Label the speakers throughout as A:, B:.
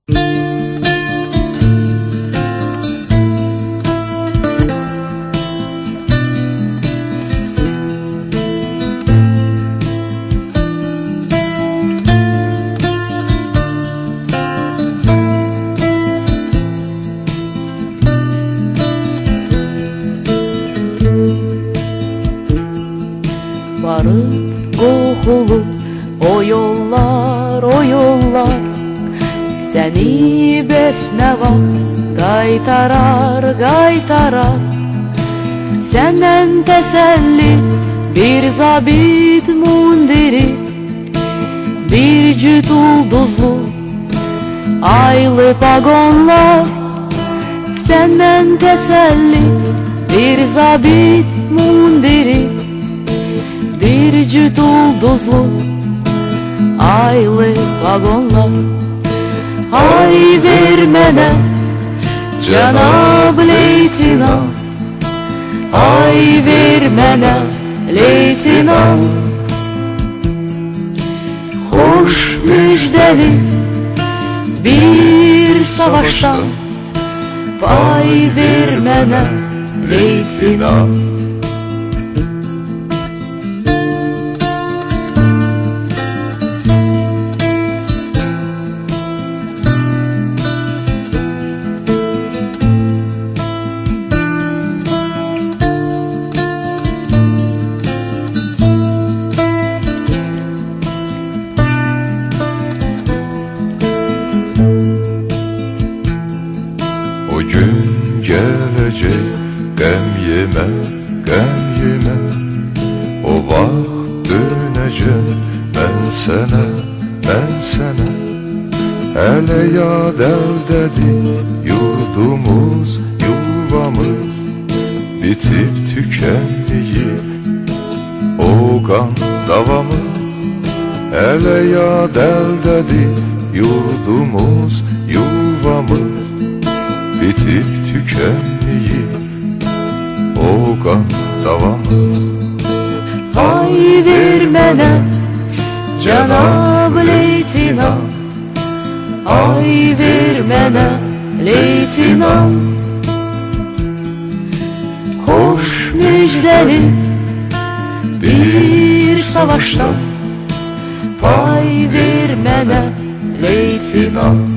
A: Varıp kokulu o yollar, o yollar seni besneva qaytarar, qaytarar. Senden teselli bir zabit mundiri, bir cüt ulduzlu aylı pagonlar. Senden teselli bir zabit mundiri, bir cüt ulduzlu aylı vagonlar. Ay vermene Cenab Leytinant, ay vermene Leytinant. Hoş müjdeli bir savaştan pay vermene Leytinant.
B: O gün gelecek, gəm yemə, gəm yemə. O vaxt dönəcək mən sənə, mən sənə. Hələ yad əldədir yurdumuz, yuvamız. Bitib tükənməyib o qan davamız. Hələ yad əldədir yurdumuz, yuvamız. Bitip tükenmeyip o qan davamız.
A: Ay vermene Cenab Leytinant, ay vermene Leytinant. Hoş müjdeli bir savaştan pay vermene Leytinant.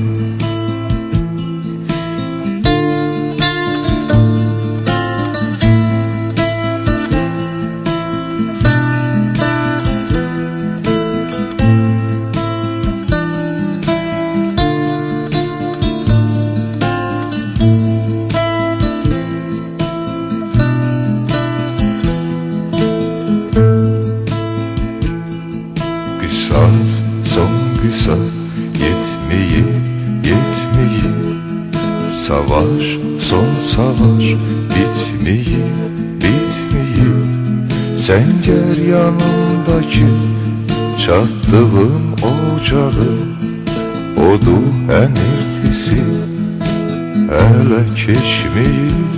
B: Qisas, son qisas, yetmeyip, yetmeyip. Savaş, son savaş, bitmeyip, bitmeyip. Səngər yanındakı çatdığım ocağı, odu hənirtisi hələ keçmeyip.